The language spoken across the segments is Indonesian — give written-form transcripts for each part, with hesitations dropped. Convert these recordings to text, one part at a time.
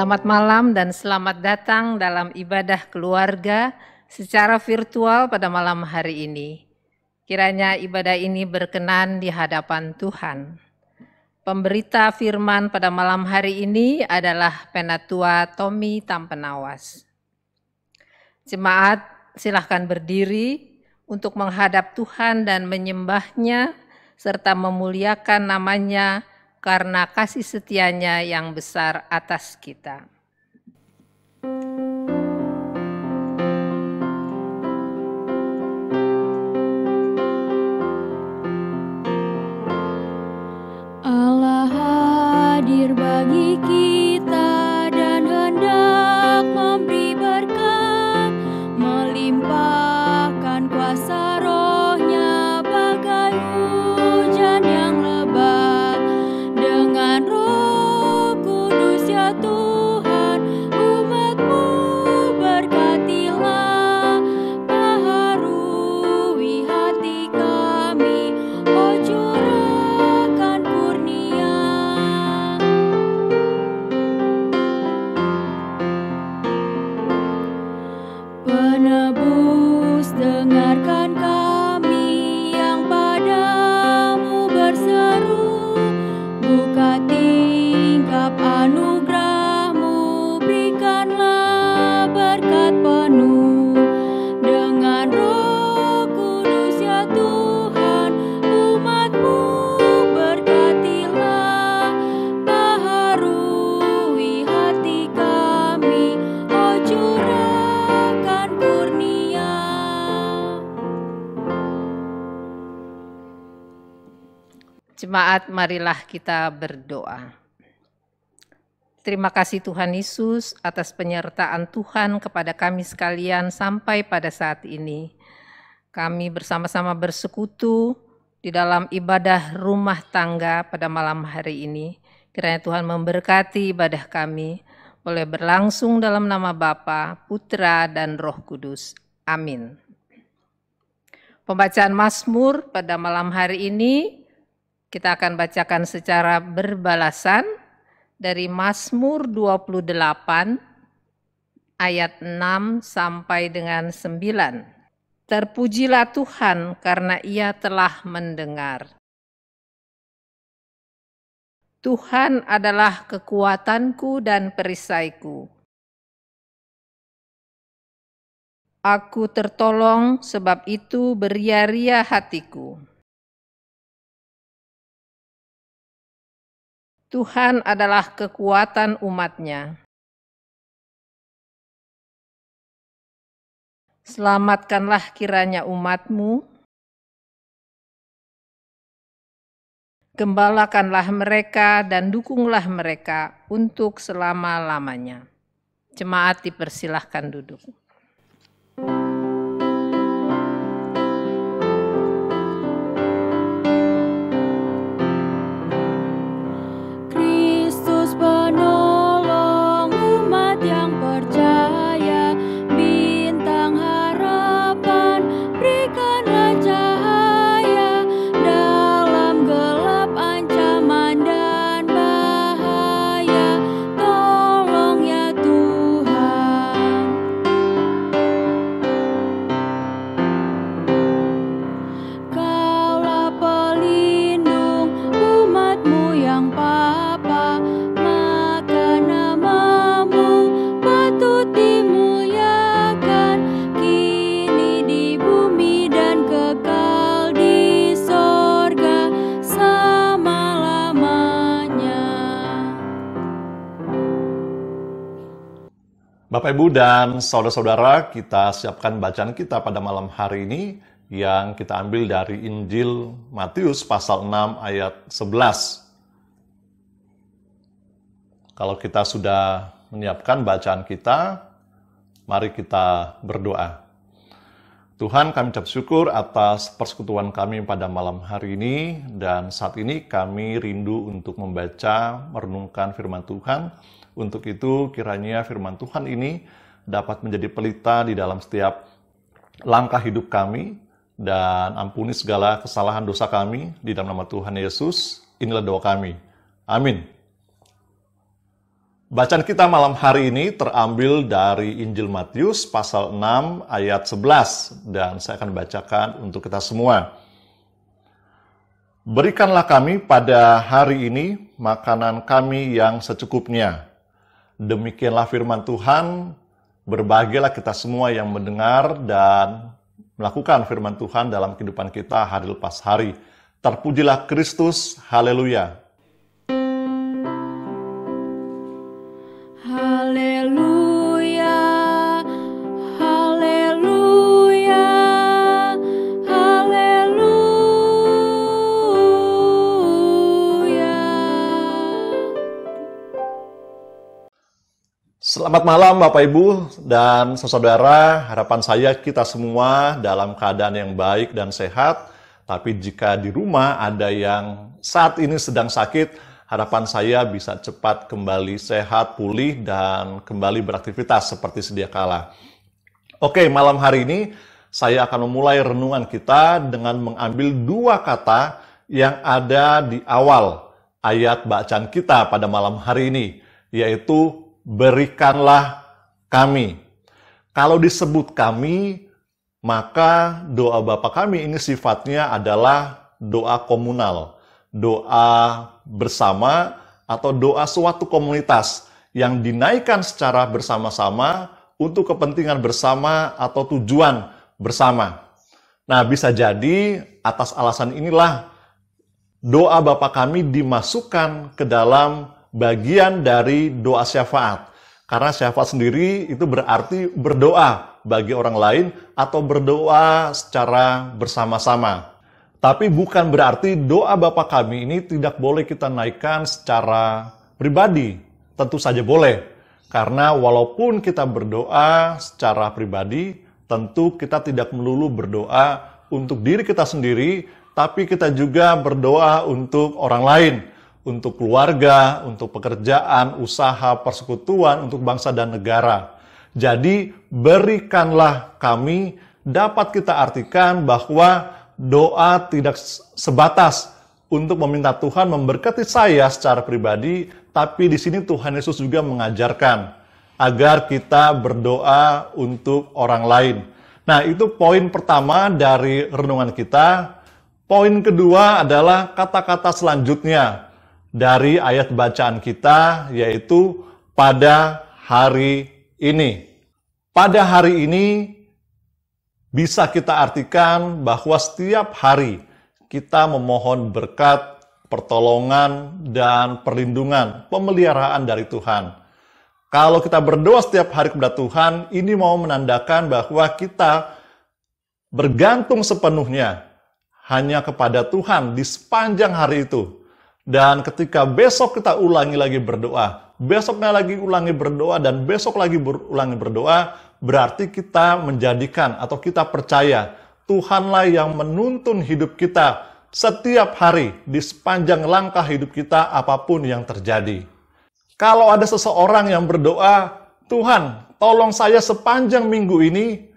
Selamat malam dan selamat datang dalam ibadah keluarga secara virtual pada malam hari ini. Kiranya ibadah ini berkenan di hadapan Tuhan. Pemberita firman pada malam hari ini adalah Penatua Tommy Tampenawas. Jemaat, silahkan berdiri untuk menghadap Tuhan dan menyembahnya serta memuliakan namanya karena kasih setianya yang besar atas kita. Allah hadir bagi kita dan hendak memberi berkat, melimpahkan kuasa Roh-Nya bagai hujan yang lebat. Dengan Roh Kudus ya Tuhan, umat-Mu berkatilah, baharui hati kami, oh curahkan kurnia. Penebus, dengarkan kami yang padamu berseru, buka tingkap anugerah-Mu, berikanlah berkat penuh. Dengan Roh Kudus ya Tuhan, umat-Mu berkatilah, baharui hati kami, oh curahkan kurnia. Jemaat, marilah kita berdoa. Terima kasih Tuhan Yesus atas penyertaan Tuhan kepada kami sekalian sampai pada saat ini. Kami bersama-sama bersekutu di dalam ibadah rumah tangga pada malam hari ini. Kiranya Tuhan memberkati ibadah kami, boleh berlangsung dalam nama Bapa, Putra, dan Roh Kudus. Amin. Pembacaan Mazmur pada malam hari ini kita akan bacakan secara berbalasan dari Mazmur 28 ayat 6 sampai dengan 9. Terpujilah Tuhan karena Ia telah mendengar. Tuhan adalah kekuatanku dan perisaiku. Aku tertolong, sebab itu beria-ria hatiku. Tuhan adalah kekuatan umat-Nya. Selamatkanlah kiranya umat-Mu, gembalakanlah mereka dan dukunglah mereka untuk selama-lamanya. Jemaat dipersilahkan duduk. Kristus penolong umat yang percaya, bintang harapan, berikanlah cahaya dalam gelap ancaman dan bahaya. Tolong ya Tuhan. Kaulah pelindung umat-Mu yang papa, maka nama-Mu patut dimuliakan, kini di bumi dan kekal di sorga selama-lamanya. Bapak, Ibu, dan saudara-saudara, kita siapkan bacaan kita pada malam hari ini yang kita ambil dari Injil Matius pasal 6 ayat 11. Kalau kita sudah menyiapkan bacaan kita, mari kita berdoa. Tuhan, kami ucap syukur atas persekutuan kami pada malam hari ini, dan saat ini kami rindu untuk membaca, merenungkan firman Tuhan. Untuk itu, kiranya firman Tuhan ini dapat menjadi pelita di dalam setiap langkah hidup kami, dan ampuni segala kesalahan dosa kami di dalam nama Tuhan Yesus. Inilah doa kami. Amin. Bacaan kita malam hari ini terambil dari Injil Matius pasal 6 ayat 11 dan saya akan bacakan untuk kita semua. Berikanlah kami pada hari ini makanan kami yang secukupnya. Demikianlah firman Tuhan, berbahagialah kita semua yang mendengar dan melakukan firman Tuhan dalam kehidupan kita hari lepas hari. Terpujilah Kristus, haleluya. Haleluya, haleluya, haleluya. Selamat malam Bapak Ibu dan saudara, harapan saya kita semua dalam keadaan yang baik dan sehat. Tapi jika di rumah ada yang saat ini sedang sakit, harapan saya bisa cepat kembali sehat, pulih, dan kembali beraktivitas seperti sedia kala. Oke, malam hari ini saya akan memulai renungan kita dengan mengambil dua kata yang ada di awal ayat bacaan kita pada malam hari ini, yaitu berikanlah kami. Kalau disebut kami, maka doa Bapa kami ini sifatnya adalah doa komunal, doa bersama atau doa suatu komunitas yang dinaikkan secara bersama-sama untuk kepentingan bersama atau tujuan bersama. Nah, bisa jadi atas alasan inilah doa Bapa kami dimasukkan ke dalam bagian dari doa syafaat. Karena syafaat sendiri itu berarti berdoa bagi orang lain atau berdoa secara bersama-sama. Tapi bukan berarti doa Bapa kami ini tidak boleh kita naikkan secara pribadi. Tentu saja boleh. Karena walaupun kita berdoa secara pribadi, tentu kita tidak melulu berdoa untuk diri kita sendiri, tapi kita juga berdoa untuk orang lain. Untuk keluarga, untuk pekerjaan, usaha, persekutuan, untuk bangsa dan negara. Jadi, berikanlah kami, dapat kita artikan bahwa doa tidak sebatas untuk meminta Tuhan memberkati saya secara pribadi, tapi di sini Tuhan Yesus juga mengajarkan agar kita berdoa untuk orang lain. Nah, itu poin pertama dari renungan kita. Poin kedua adalah kata-kata selanjutnya dari ayat bacaan kita, yaitu pada hari ini. Pada hari ini bisa kita artikan bahwa setiap hari kita memohon berkat, pertolongan, dan perlindungan, pemeliharaan dari Tuhan. Kalau kita berdoa setiap hari kepada Tuhan, ini mau menandakan bahwa kita bergantung sepenuhnya hanya kepada Tuhan di sepanjang hari itu. Dan ketika besok kita ulangi lagi berdoa, besoknya lagi ulangi berdoa, dan besok lagi ulangi berdoa, berarti kita menjadikan atau kita percaya Tuhanlah yang menuntun hidup kita setiap hari di sepanjang langkah hidup kita apapun yang terjadi. Kalau ada seseorang yang berdoa, Tuhan, tolong saya sepanjang minggu ini,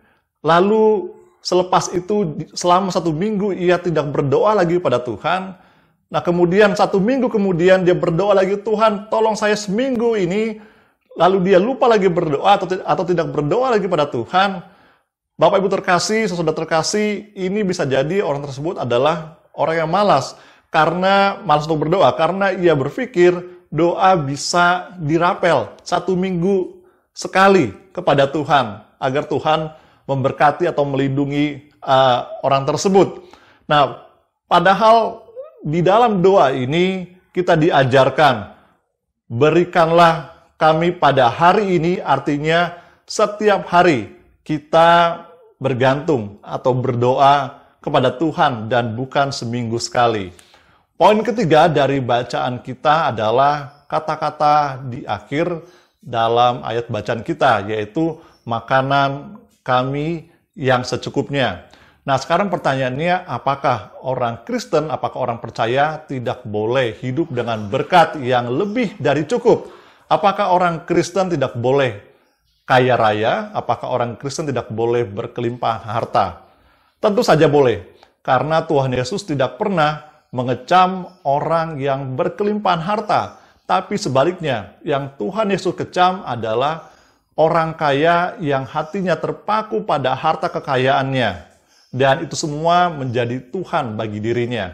lalu selepas itu selama 1 minggu ia tidak berdoa lagi pada Tuhan. Nah, kemudian 1 minggu kemudian dia berdoa lagi, Tuhan tolong saya seminggu ini, lalu dia lupa lagi berdoa atau tidak berdoa lagi pada Tuhan. Bapak Ibu terkasih, saudara terkasih, ini bisa jadi orang tersebut adalah orang yang malas. Karena malas untuk berdoa, karena ia berpikir doa bisa dirapel 1 minggu sekali kepada Tuhan, agar Tuhan memberkati atau melindungi orang tersebut. Nah, padahal di dalam doa ini kita diajarkan, berikanlah kami pada hari ini, artinya setiap hari kita bergantung atau berdoa kepada Tuhan dan bukan seminggu sekali. Poin ketiga dari bacaan kita adalah kata-kata di akhir dalam ayat bacaan kita, yaitu makanan kami yang secukupnya. Nah, sekarang pertanyaannya, apakah orang Kristen, apakah orang percaya tidak boleh hidup dengan berkat yang lebih dari cukup? Apakah orang Kristen tidak boleh kaya raya? Apakah orang Kristen tidak boleh berkelimpahan harta? Tentu saja boleh, karena Tuhan Yesus tidak pernah mengecam orang yang berkelimpahan harta. Tapi sebaliknya, yang Tuhan Yesus kecam adalah orang kaya yang hatinya terpaku pada harta kekayaannya. Dan itu semua menjadi Tuhan bagi dirinya.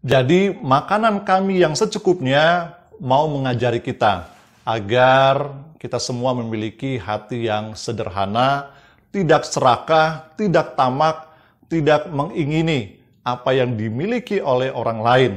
Jadi makanan kami yang secukupnya mau mengajari kita agar kita semua memiliki hati yang sederhana, tidak serakah, tidak tamak, tidak mengingini apa yang dimiliki oleh orang lain.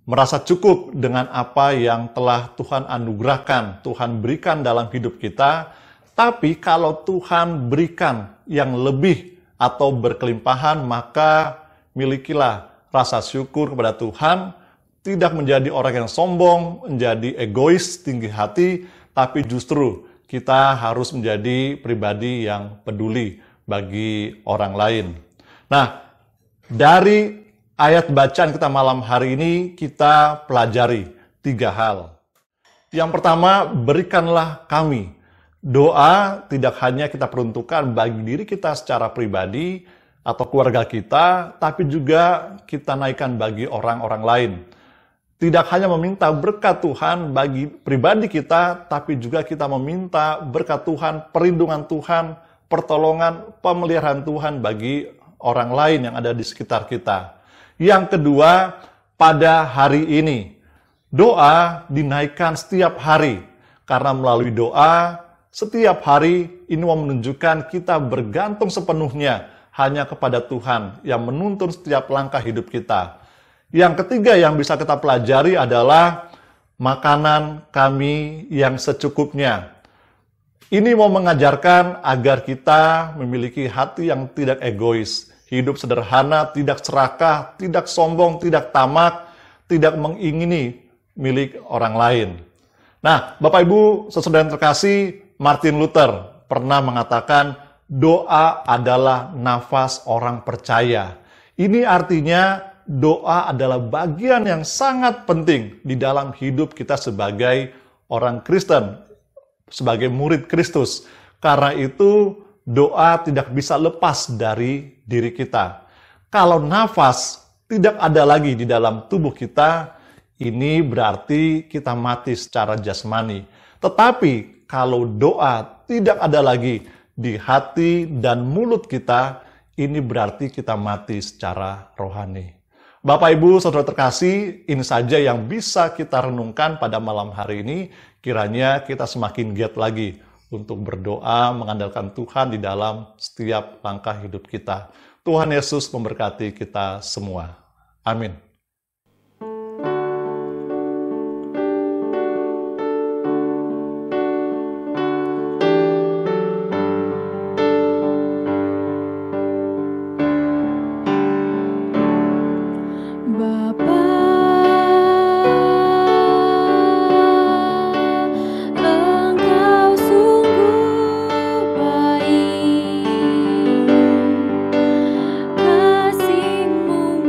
Merasa cukup dengan apa yang telah Tuhan anugerahkan, Tuhan berikan dalam hidup kita. Tapi kalau Tuhan berikan yang lebih atau berkelimpahan, maka milikilah rasa syukur kepada Tuhan. Tidak menjadi orang yang sombong, menjadi egois, tinggi hati, tapi justru kita harus menjadi pribadi yang peduli bagi orang lain. Nah, dari ayat bacaan kita malam hari ini kita pelajari 3 hal. Yang pertama, berikanlah kami. Doa tidak hanya kita peruntukkan bagi diri kita secara pribadi atau keluarga kita, tapi juga kita naikkan bagi orang-orang lain. Tidak hanya meminta berkat Tuhan bagi pribadi kita, tapi juga kita meminta berkat Tuhan, perlindungan Tuhan, pertolongan, pemeliharaan Tuhan bagi orang lain yang ada di sekitar kita. Yang kedua, pada hari ini, doa dinaikkan setiap hari. Karena melalui doa, setiap hari ini mau menunjukkan kita bergantung sepenuhnya hanya kepada Tuhan yang menuntun setiap langkah hidup kita. Yang ketiga yang bisa kita pelajari adalah makanan kami yang secukupnya. Ini mau mengajarkan agar kita memiliki hati yang tidak egois, hidup sederhana, tidak serakah, tidak sombong, tidak tamak, tidak mengingini milik orang lain. Nah, Bapak Ibu, saudara yang terkasih, Martin Luther pernah mengatakan doa adalah nafas orang percaya. Ini artinya doa adalah bagian yang sangat penting di dalam hidup kita sebagai orang Kristen, sebagai murid Kristus. Karena itu doa tidak bisa lepas dari diri kita. Kalau nafas tidak ada lagi di dalam tubuh kita, ini berarti kita mati secara jasmani. Tetapi kalau doa tidak ada lagi di hati dan mulut kita, ini berarti kita mati secara rohani. Bapak, Ibu, saudara terkasih, ini saja yang bisa kita renungkan pada malam hari ini. Kiranya kita semakin giat lagi untuk berdoa, mengandalkan Tuhan di dalam setiap langkah hidup kita. Tuhan Yesus memberkati kita semua. Amin. Kasih-Mu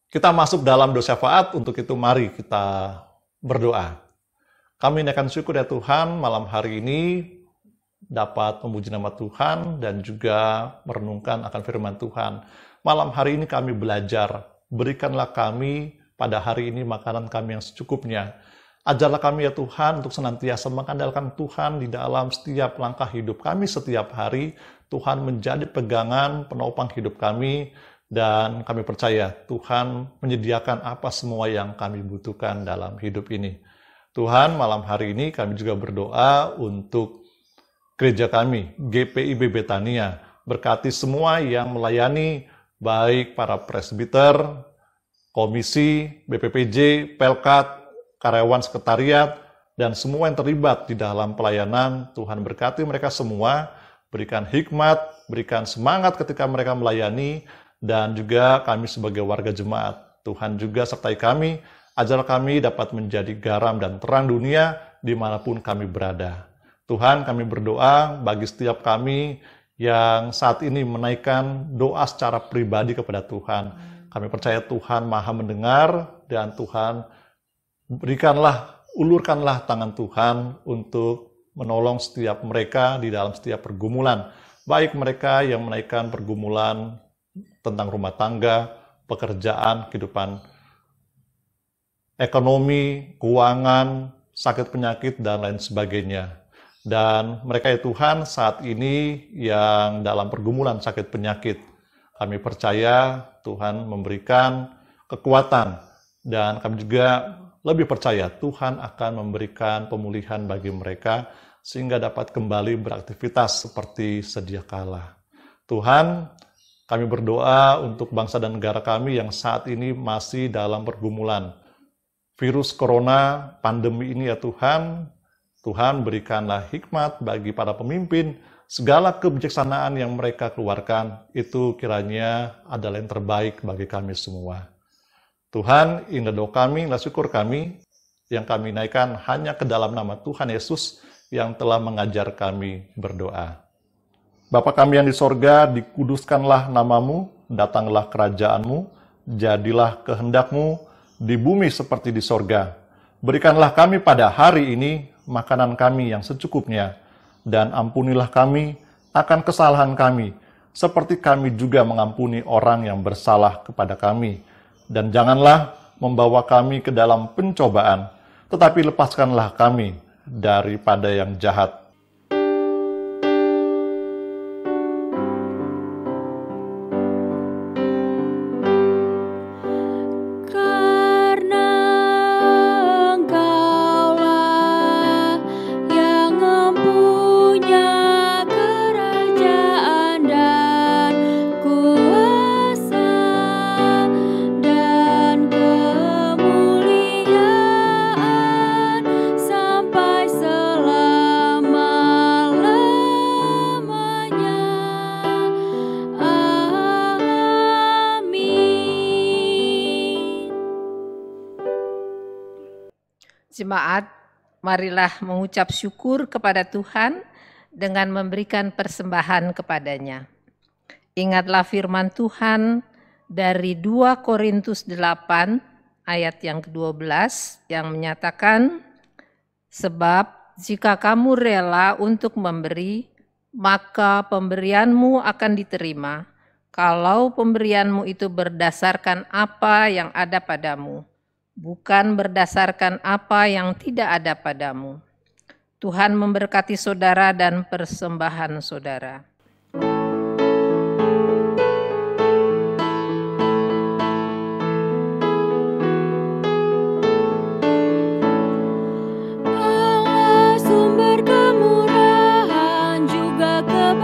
Kita masuk dalam doa syafaat, untuk itu mari kita berdoa. Kami naikkan syukur ya Tuhan, malam hari ini dapat memuji nama Tuhan dan juga merenungkan akan firman Tuhan. Malam hari ini kami belajar, berikanlah kami pada hari ini makanan kami yang secukupnya. Ajarlah kami ya Tuhan untuk senantiasa mengandalkan Tuhan di dalam setiap langkah hidup kami setiap hari. Tuhan menjadi pegangan penopang hidup kami, dan kami percaya Tuhan menyediakan apa semua yang kami butuhkan dalam hidup ini. Tuhan, malam hari ini kami juga berdoa untuk gereja kami, GPIB Betania. Berkati semua yang melayani, baik para presbiter, komisi, BPPJ, Pelkat, karyawan sekretariat, dan semua yang terlibat di dalam pelayanan. Tuhan berkati mereka semua, berikan hikmat, berikan semangat ketika mereka melayani, dan juga kami sebagai warga jemaat. Tuhan juga sertai kami, ajar kami dapat menjadi garam dan terang dunia dimanapun kami berada. Tuhan, kami berdoa bagi setiap kami yang saat ini menaikkan doa secara pribadi kepada Tuhan. Kami percaya Tuhan Maha mendengar, dan Tuhan ulurkanlah tangan Tuhan untuk menolong setiap mereka di dalam setiap pergumulan. Baik mereka yang menaikkan pergumulan tentang rumah tangga, pekerjaan, kehidupan ekonomi, keuangan, sakit penyakit, dan lain sebagainya. Dan mereka ya Tuhan saat ini yang dalam pergumulan sakit penyakit, kami percaya Tuhan memberikan kekuatan, dan kami juga lebih percaya Tuhan akan memberikan pemulihan bagi mereka sehingga dapat kembali beraktivitas seperti sedia kala. Tuhan, kami berdoa untuk bangsa dan negara kami yang saat ini masih dalam pergumulan virus corona, pandemi ini ya Tuhan. Tuhan, berikanlah hikmat bagi para pemimpin, segala kebijaksanaan yang mereka keluarkan, itu kiranya adalah yang terbaik bagi kami semua. Tuhan, inilah doa kami, inilah syukur kami, yang kami naikkan hanya ke dalam nama Tuhan Yesus yang telah mengajar kami berdoa. Bapa kami yang di sorga, dikuduskanlah namamu, datanglah kerajaanmu, jadilah kehendakmu di bumi seperti di sorga. Berikanlah kami pada hari ini makanan kami yang secukupnya, dan ampunilah kami akan kesalahan kami, seperti kami juga mengampuni orang yang bersalah kepada kami. Dan janganlah membawa kami ke dalam pencobaan, tetapi lepaskanlah kami daripada yang jahat. Jemaat, marilah mengucap syukur kepada Tuhan dengan memberikan persembahan kepadanya. Ingatlah firman Tuhan dari 2 Korintus 8 ayat yang ke-12 yang menyatakan, sebab jika kamu rela untuk memberi, maka pemberianmu akan diterima, kalau pemberianmu itu berdasarkan apa yang ada padamu, bukan berdasarkan apa yang tidak ada padamu. Tuhan memberkati saudara dan persembahan saudara. Bapa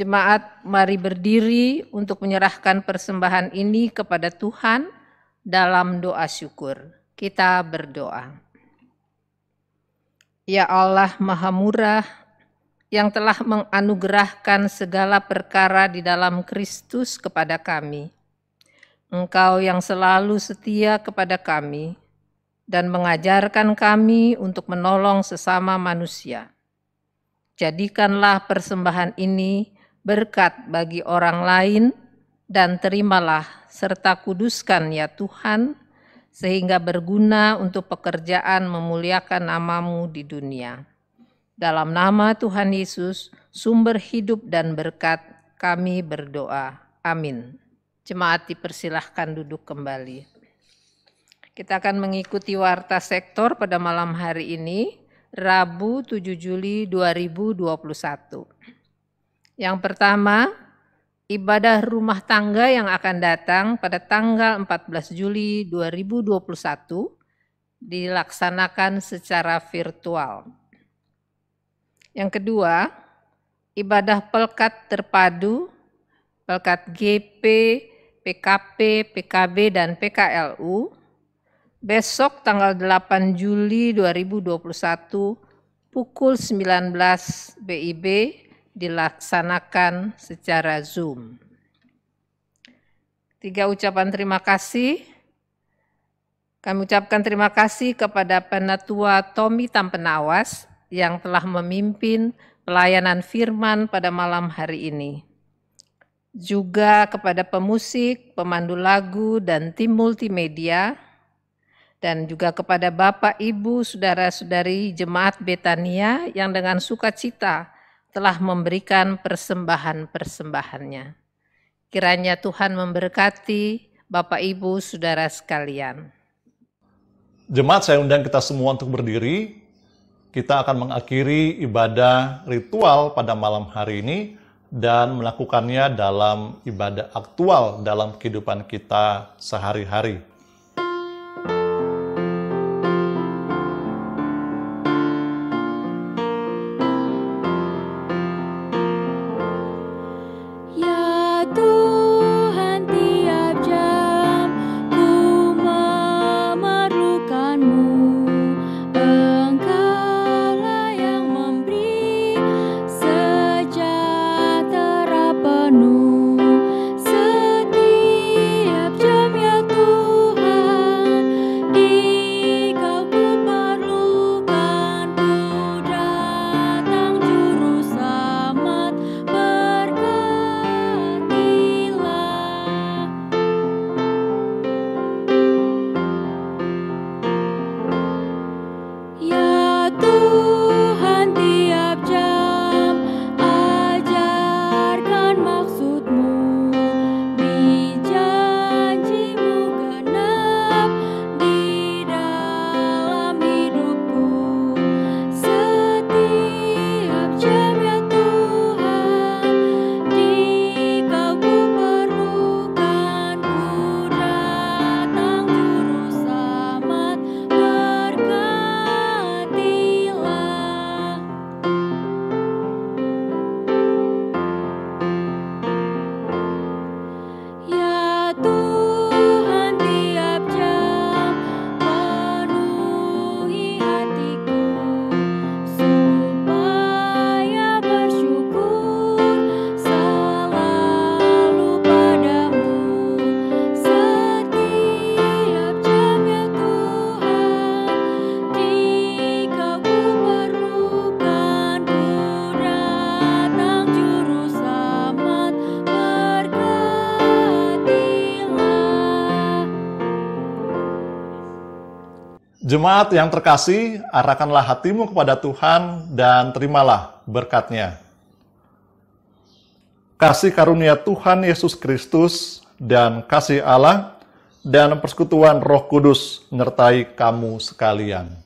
Jemaat, mari berdiri untuk menyerahkan persembahan ini kepada Tuhan dalam doa syukur. Kita berdoa. Ya Allah Maha Murah, yang telah menganugerahkan segala perkara di dalam Kristus kepada kami. Engkau yang selalu setia kepada kami dan mengajarkan kami untuk menolong sesama manusia. Jadikanlah persembahan ini berkat bagi orang lain, dan terimalah serta kuduskan ya Tuhan, sehingga berguna untuk pekerjaan memuliakan nama-Mu di dunia. Dalam nama Tuhan Yesus, sumber hidup dan berkat, kami berdoa. Amin. Jemaat dipersilahkan duduk kembali. Kita akan mengikuti warta sektor pada malam hari ini, Rabu 7 Juli 2021. Yang pertama, ibadah rumah tangga yang akan datang pada tanggal 14 Juli 2021 dilaksanakan secara virtual. Yang kedua, ibadah pelkat terpadu, pelkat GP, PKP, PKB, dan PKLU, besok tanggal 8 Juli 2021 pukul 19 WIB dilaksanakan secara Zoom. 3 ucapan terima kasih. Kami ucapkan terima kasih kepada Penatua Tommy Tampenawas yang telah memimpin pelayanan firman pada malam hari ini. Juga kepada pemusik, pemandu lagu, dan tim multimedia, dan juga kepada Bapak, Ibu, Saudara-saudari Jemaat Betania yang dengan sukacita telah memberikan persembahan-persembahannya. Kiranya Tuhan memberkati Bapak, Ibu, Saudara sekalian. Jemaat, saya undang kita semua untuk berdiri. Kita akan mengakhiri ibadah ritual pada malam hari ini dan melakukannya dalam ibadah aktual dalam kehidupan kita sehari-hari. Jemaat yang terkasih, arahkanlah hatimu kepada Tuhan dan terimalah berkat-Nya. Kasih karunia Tuhan Yesus Kristus dan kasih Allah dan persekutuan Roh Kudus menyertai kamu sekalian.